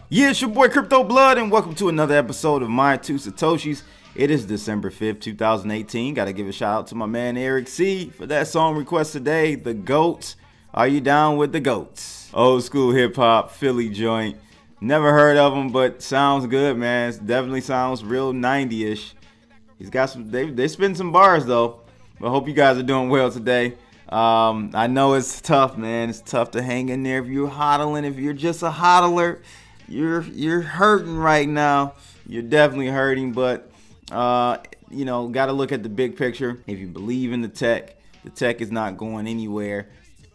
Yeah, it's your boy Crypto Blood, and welcome to another episode of My Two Satoshis. It is December 5th, 2018. Got to give a shout out to my man Eric C for that song request today, The Goats. Are you down with the Goats? Old school hip hop, Philly joint. Never heard of him, but sounds good, man. It definitely sounds real 90-ish. He's got some, they spin some bars though. But I hope you guys are doing well today. I know it's tough, man. It's tough to hang in there if you're hodling. If you're just a hodler, you're hurting right now. You're definitely hurting, but you know, got to look at the big picture. If you believe in the tech is not going anywhere,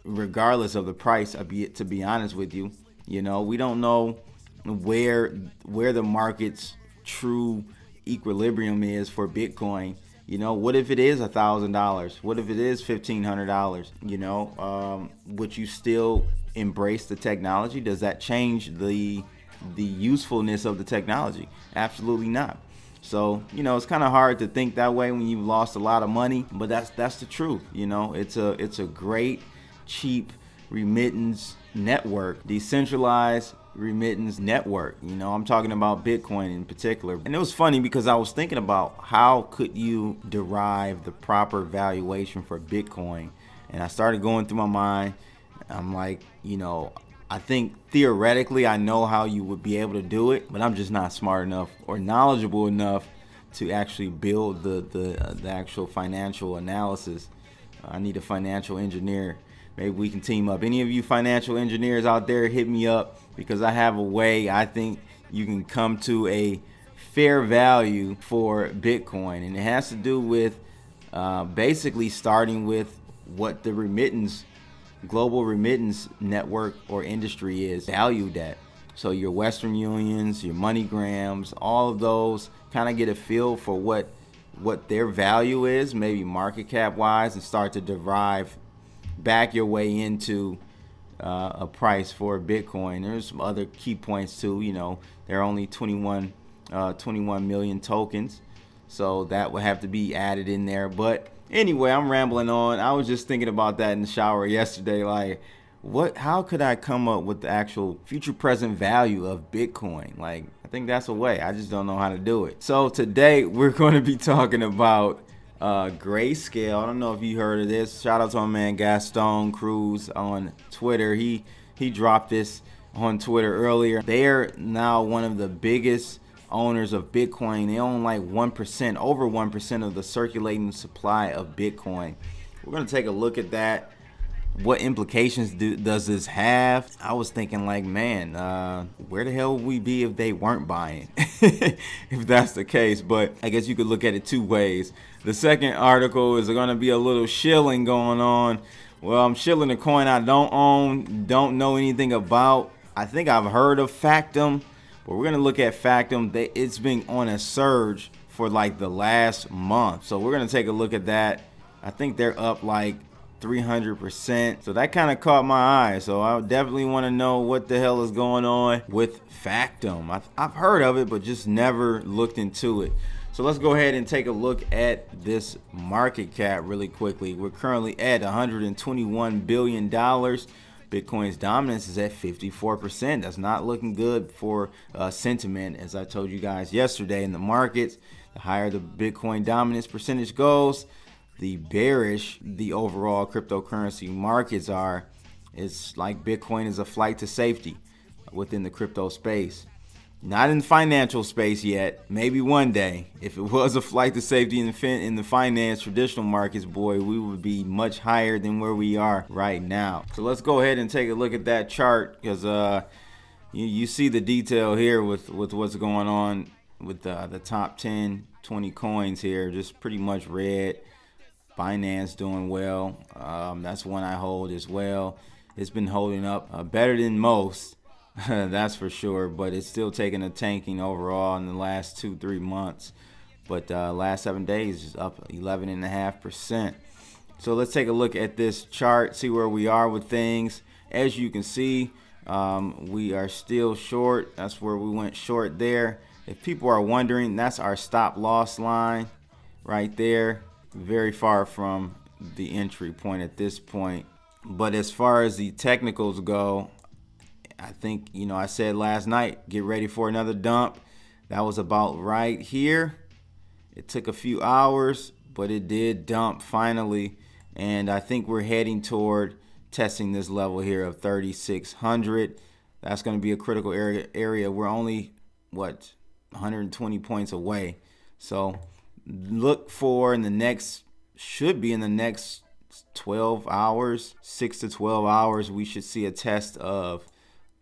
regardless of the price. To be honest with you, you know, we don't know where the market's true equilibrium is for Bitcoin. You know, what if it is $1,000? What if it is $1,500? You know, would you still embrace the technology? Does that change the usefulness of the technology? Absolutely not. So, you know, it's kind of hard to think that way when you've lost a lot of money, but that's the truth. You know, it's a great, cheap remittance network, decentralized remittance network. You know, I'm talking about Bitcoin in particular. And it was funny because I was thinking about how could you derive the proper valuation for Bitcoin, and I started going through my mind. I'm like, you know, I think theoretically I know how you would be able to do it, but I'm just not smart enough or knowledgeable enough to actually build the actual financial analysis. I need a financial engineer. Maybe we can team up. Any of you financial engineers out there, hit me up, because I have a way I think you can come to a fair value for Bitcoin. And it has to do with basically starting with what the global remittance network or industry is valued at. So your Western Unions, your MoneyGrams, all of those kind of get a feel for what their value is, maybe market cap wise, and start to derive back your way into a price for Bitcoin. There's some other key points too. You know, there are only 21 million tokens, so that would have to be added in there. But anyway, I'm rambling on. I was just thinking about that in the shower yesterday. Like, how could I come up with the actual future present value of Bitcoin? Like, I think that's a way. I just don't know how to do it. So today we're going to be talking about Grayscale. I don't know if you heard of this. Shout out to my man Gaston Cruz on Twitter. He dropped this on Twitter earlier. They're now one of the biggest owners of Bitcoin. They own like 1%, over 1% of the circulating supply of Bitcoin. We're going to take a look at that. What implications does this have? I was thinking like, man, where the hell would we be if they weren't buying? If that's the case. But I guess you could look at it two ways. The second article is going to be a little shilling going on. Well, I'm shilling a coin I don't own, don't know anything about. I think I've heard of Factom, but we're going to look at Factom. It's been on a surge for like the last month. So we're going to take a look at that. I think they're up like 300%. So that kind of caught my eye. So I definitely want to know what the hell is going on with Factom. I've heard of it, but just never looked into it. So let's go ahead and take a look at this market cap really quickly. We're currently at $121 billion. Bitcoin's dominance is at 54%. That's not looking good for sentiment. As I told you guys yesterday in the markets, the higher the Bitcoin dominance percentage goes, the bearish the overall cryptocurrency markets are. It's like Bitcoin is a flight to safety within the crypto space. Not in the financial space yet. Maybe one day. If it was a flight to safety in the finance traditional markets, boy, we would be much higher than where we are right now. So let's go ahead and take a look at that chart, because you see the detail here with what's going on with the top 10, 20 coins here. Just pretty much red. Binance doing well. That's one I hold as well. It's been holding up better than most. That's for sure, but it's still taking a tanking overall in the last 2-3 months. But last 7 days is up 11.5%. So let's take a look at this chart, see where we are with things. As you can see, we are still short. That's where we went short there. If people are wondering, that's our stop loss line right there. Very far from the entry point at this point. But as far as the technicals go, I think, I said last night, get ready for another dump. That was about right here. It took a few hours, but it did dump finally. And I think we're heading toward testing this level here of 3,600. That's going to be a critical area. We're only, 120 points away. So look for should be in the next 12 hours, 6 to 12 hours, we should see a test of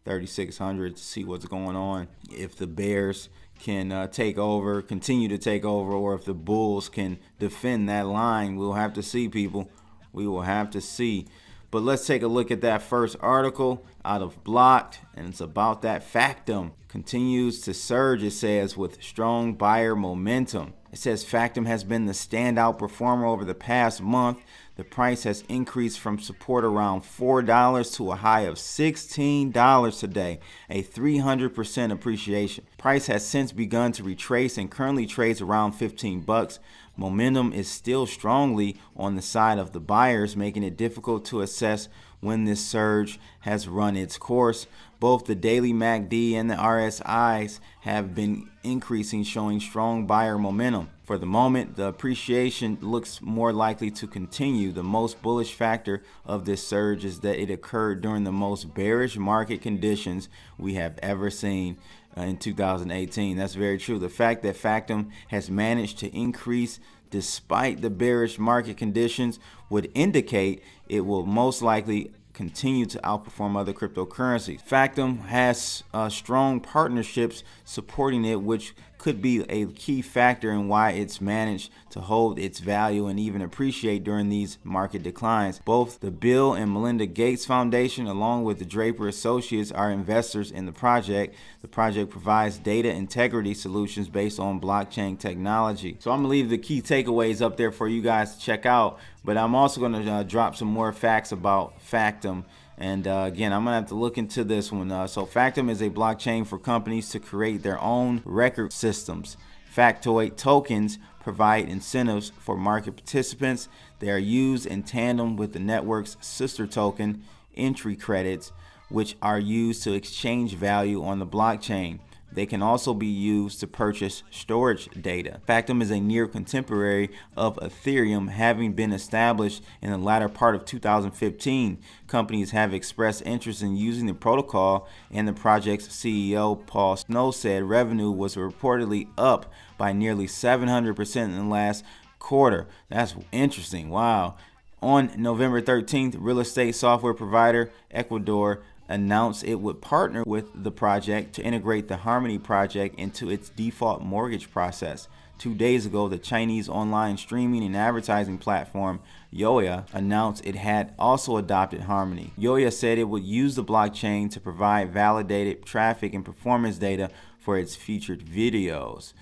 3,600 to see what's going on. If the bears can continue to take over, or if the bulls can defend that line, we'll have to see, people. We will have to see. But let's take a look at that first article out of Blocked, and it's about that Factom. Continues to surge, it says, with strong buyer momentum. It says Factom has been the standout performer over the past month. The price has increased from support around $4 to a high of $16 today, a 300% appreciation. Price has since begun to retrace and currently trades around 15 bucks. Momentum is still strongly on the side of the buyers, making it difficult to assess when this surge has run its course. Both the daily MACD and the RSIs have been increasing, showing strong buyer momentum. For the moment, the appreciation looks more likely to continue. The most bullish factor of this surge is that it occurred during the most bearish market conditions we have ever seen in 2018. That's very true. The fact that Factom has managed to increase despite the bearish market conditions would indicate it will most likely continue to outperform other cryptocurrencies. Factom has strong partnerships supporting it, which could be a key factor in why it's managed to hold its value and even appreciate during these market declines. Both the Bill and Melinda Gates Foundation, along with the Draper Associates, are investors in the project. The project provides data integrity solutions based on blockchain technology. So I'm gonna leave the key takeaways up there for you guys to check out, but I'm also gonna drop some more facts about Factom. And again, I'm going to have to look into this one. So Factom is a blockchain for companies to create their own record systems. Factoid tokens provide incentives for market participants. They are used in tandem with the network's sister token, entry credits, which are used to exchange value on the blockchain. They can also be used to purchase storage data. Factom is a near contemporary of Ethereum, having been established in the latter part of 2015. Companies have expressed interest in using the protocol, and the project's CEO, Paul Snow, said revenue was reportedly up by nearly 700% in the last quarter. That's interesting. Wow. On November 13th, real estate software provider Ecuador announced it would partner with the project to integrate the Harmony project into its default mortgage process. 2 days ago, the Chinese online streaming and advertising platform Yoya announced it had also adopted Harmony. Yoya said it would use the blockchain to provide validated traffic and performance data for its featured videos.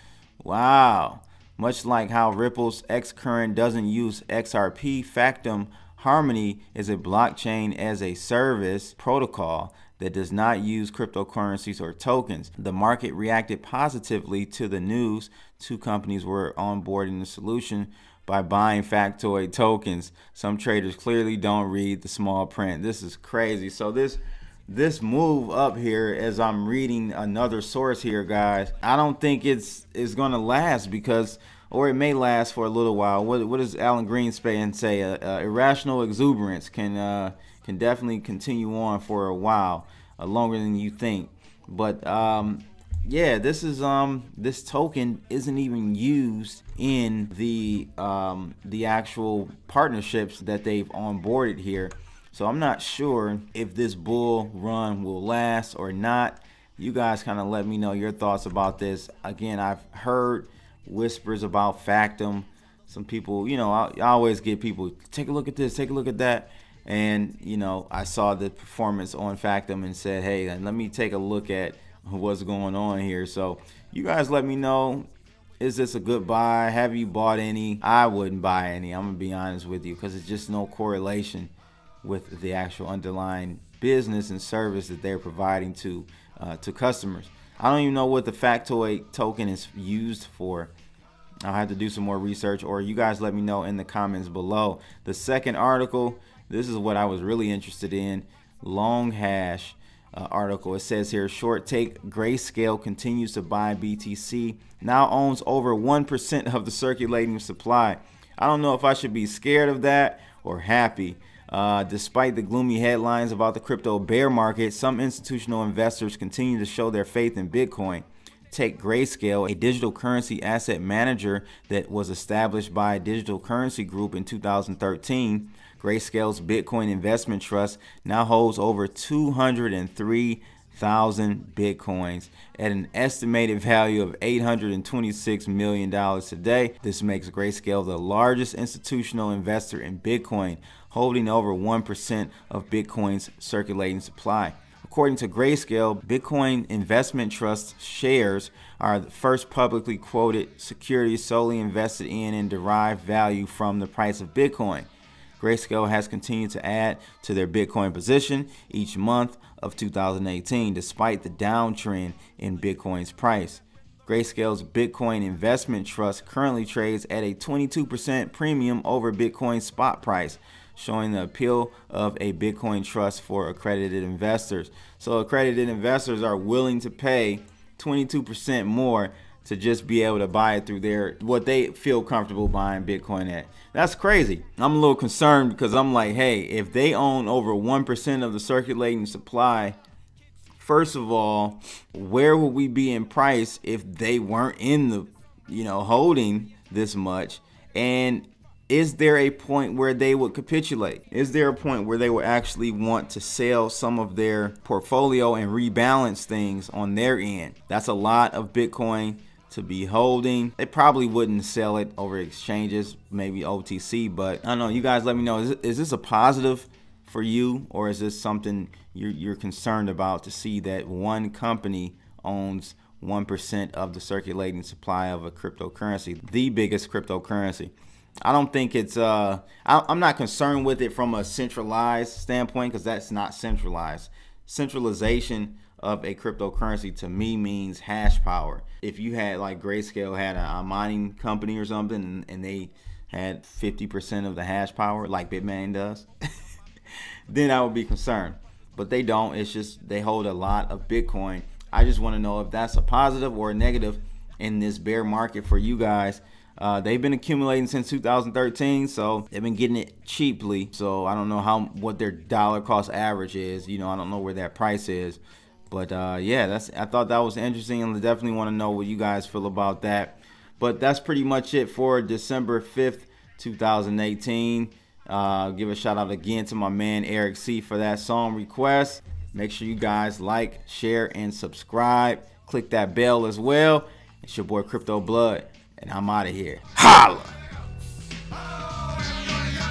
Wow. Much like how Ripple's Xcurrent doesn't use XRP, Factom Harmony is a blockchain as a service protocol that does not use cryptocurrencies or tokens. The market reacted positively to the news. Two companies were onboarding the solution by buying Factoid tokens. Some traders clearly don't read the small print. This is crazy. So this move up here, as I'm reading another source here, guys, I don't think it's going to last, because, or it may last for a little while. What does Alan Greenspan say? Irrational exuberance can definitely continue on for a while, longer than you think. But yeah, this token isn't even used in the actual partnerships that they've onboarded here. So I'm not sure if this bull run will last or not. You guys kind of let me know your thoughts about this. Again, I've heard whispers about Factom. Some people, I always get people, take a look at this, take a look at that. And, I saw the performance on Factom and said, hey, let me take a look at what's going on here. So you guys let me know, is this a good buy? Have you bought any? I wouldn't buy any. I'm going to be honest with you, because it's just no correlation with the actual underlying business and service that they're providing to customers. I don't even know what the Factoid token is used for. I'll have to do some more research, or you guys let me know in the comments below. The second article, this is what I was really interested in. Long Hash. article. It says here, short take, Grayscale continues to buy BTC, now owns over 1% of the circulating supply. I don't know if I should be scared of that or happy. Despite the gloomy headlines about the crypto bear market, some institutional investors continue to show their faith in Bitcoin. Take Grayscale, a digital currency asset manager that was established by a digital currency group in 2013. Grayscale's Bitcoin investment trust now holds over 203,000 Bitcoins at an estimated value of $826 million today. This makes Grayscale the largest institutional investor in Bitcoin, holding over 1% of Bitcoin's circulating supply. According to Grayscale, Bitcoin Investment Trust shares are the first publicly quoted securities solely invested in and derive value from the price of Bitcoin. Grayscale has continued to add to their Bitcoin position each month of 2018, despite the downtrend in Bitcoin's price. Grayscale's Bitcoin Investment Trust currently trades at a 22% premium over Bitcoin's spot price, showing the appeal of a Bitcoin trust for accredited investors. So accredited investors are willing to pay 22% more to just be able to buy it through their, what they feel comfortable buying Bitcoin at. That's crazy. I'm a little concerned because I'm like, hey, if they own over 1% of the circulating supply, first of all, where would we be in price if they weren't in the, holding this much? And is there a point where they would capitulate? Is there a point where they would actually want to sell some of their portfolio and rebalance things on their end? That's a lot of Bitcoin to be holding. They probably wouldn't sell it over exchanges, maybe OTC, but I don't know. You guys let me know. Is this a positive for you, or is this something you're concerned about to see that one company owns 1% of the circulating supply of a cryptocurrency, the biggest cryptocurrency? I don't think it's I'm not concerned with it from a centralized standpoint, because that's not centralized. Centralization of a cryptocurrency to me means hash power. If you had, like, Grayscale had a mining company or something and they had 50% of the hash power like Bitmain does, then I would be concerned. But they don't. It's just they hold a lot of Bitcoin. I just want to know if that's a positive or a negative in this bear market for you guys. They've been accumulating since 2013, so they've been getting it cheaply. So I don't know what their dollar cost average is. I don't know where that price is. But yeah, I thought that was interesting, and I definitely want to know what you guys feel about that. But that's pretty much it for December 5th, 2018. Give a shout out again to my man Eric C for that song request. Make sure you guys like, share, and subscribe. Click that bell as well. It's your boy Crypto Blood, and I'm out of here. Holla!